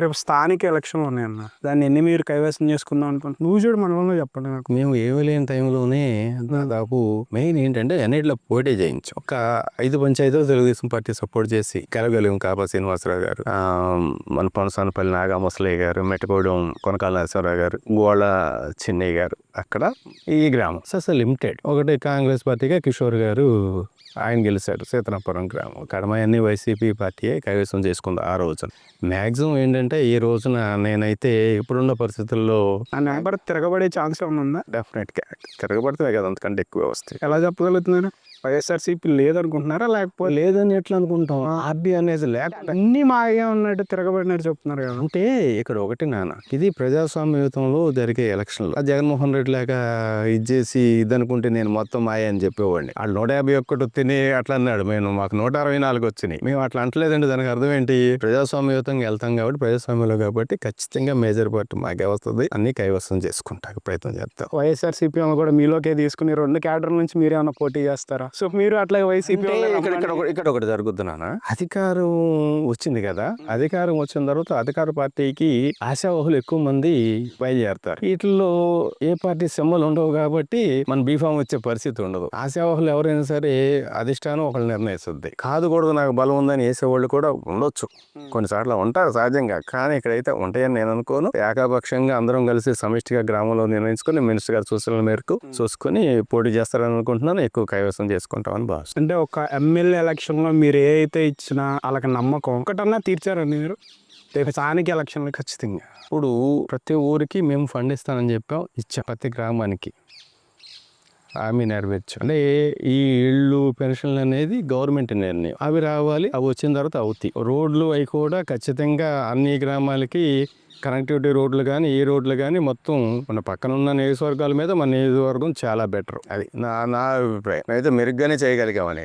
రేపు స్థానిక ఎలక్షన్లు ఉన్నాయన్న, దాన్ని ఎన్ని మీరు కైవసం చేసుకుందాం అనుకుంటున్నా? నువ్వు చూడు మనలో చెప్పండి నాకు. మేము ఏమీ లేని టైంలోనే దాదాపు మెయిన్ ఏంటంటే అన్నిట్లో పోటీ చేయించాం. ఒక 5 పంచాయతీలు తెలుగుదేశం పార్టీ సపోర్ట్ చేసి కలగలిగాం. కాపా శ్రీనివాసరావు గారు, మన పనసానపల్లి నాగా ముసలయ్య గారు, మెట్టగూడెం కొనకాల నరసింహరావు గారు, గోళ చిన్నయ్య గారు, అక్కడ ఈ గ్రామం అసలు లిమిటెడ్. ఒకటి కాంగ్రెస్ పార్టీగా కిషోర్ గారు ఆయన గెలిచారు. సీతనాపురం గ్రామం కడమయన్ని వైసీపీ పార్టీయే కైవసం చేసుకుంది ఆ రోజున. మ్యాక్సిమం ఏంటంటే ఈ రోజున నేనైతే ఇప్పుడున్న పరిస్థితుల్లో ఆ నెంబర్ తిరగబడే ఛాన్స్ ఏమైనా ఉందా? డెఫినెట్గా తిరగబడితే కదా అంతకంటే ఎక్కువ వస్తాయి. ఎలా చెప్పగలుగుతున్నారు? వైఎస్ఆర్సీపీ లేదనుకుంటున్నారా? లేకపోతే లేదని ఎట్లా అనుకుంటాం? ఆర్డీ అనేది లేకుండా అన్ని మాగే ఉన్నట్టు తిరగబడినట్టు చెప్తున్నారు కదా. అంటే ఇక్కడ ఒకటి నాన్న, ఇది ప్రజాస్వామ్యయుతంలో జరిగే ఎలక్షన్లు. జగన్మోహన్ రెడ్డి లాగా ఇచ్చేసి ఇదనుకుంటే నేను మొత్తం మాయ అని చెప్పేవాడిని. వాళ్ళు 151 తిని అట్లా అన్నాడు, మాకు 164 వచ్చినాయి. మేము అట్లా అంటలేదండి. దానికి అర్థం ఏంటి? ప్రజాస్వామ్యయుతంగా వెళ్తాం కాబట్టి, ప్రజాస్వామ్యంలో కాబట్టి ఖచ్చితంగా మేజర్ పార్టీ మాకే వస్తుంది. అన్ని కైవసం చేసుకుంటాక ప్రయత్నం చేస్తాం. వైఎస్ఆర్సీపీ కూడా మీలోకే తీసుకుని 2 క్యాడర్ల నుంచి మీరు ఏమైనా పోటీ చేస్తారా? సో మీరు అట్లా వైసీపీ ఇక్కడ ఒకటి జరుగుద్ది నాన్న. అధికారం వచ్చింది కదా, అధికారం వచ్చిన తర్వాత అధికార పార్టీకి ఆశావహులు ఎక్కువ మంది బయలుదేరుతారు. వీటిల్లో ఏ పార్టీ సింబల్ ఉండవు కాబట్టి మన బీఫామ్ వచ్చే పరిస్థితి ఉండదు. ఆశావహులు ఎవరైనా సరే అధిష్టానం ఒకళ్ళు నిర్ణయిస్తుంది. కాదు కూడా నాకు బలం ఉందని వేసేవాళ్ళు కూడా ఉండొచ్చు, కొన్నిసార్లు ఉంటారు సహజంగా. కానీ ఇక్కడైతే ఉంటాయని నేను అనుకోను. ఏకాపక్షంగా అందరం కలిసి సమిష్టిగా గ్రామంలో నిర్ణయించుకుని మినిస్టర్ గారి సూచనల మేరకు చూసుకుని పోటీ చేస్తారని అనుకుంటున్నాను. ఎక్కువ కైవసం చేసుకుంటామని భావిస్తాను. అంటే ఒక ఎమ్మెల్యే ఎలక్షన్ లో మీరు ఏ అయితే ఇచ్చినా వాళ్ళకి నమ్మకం ఒకటన్నా తీర్చారండి మీరు? రేపు స్థానిక ఎలక్షన్లు ఖచ్చితంగా. ఇప్పుడు ప్రతి ఊరికి మేము ఫండ్ ఇస్తానని చెప్పాం, ఇచ్చాం. ప్రతి గ్రామానికి హామీ నెరవేర్చాం. అంటే ఈ ఇళ్ళు పెన్షన్లు అనేది గవర్నమెంట్ నిర్ణయం. అవి రావాలి, అవి వచ్చిన తర్వాత అవుతాయి. రోడ్లు అవి కూడా ఖచ్చితంగా అన్ని గ్రామాలకి కనెక్టివిటీ రోడ్లు కానీ ఈ రోడ్లు కానీ మొత్తం మన పక్కన ఉన్న నియోజకవర్గాల మీద మన నియోజకవర్గం చాలా బెటర్. అది నా అభిప్రాయం. అయితే మెరుగ్గానే చేయగలిగామని.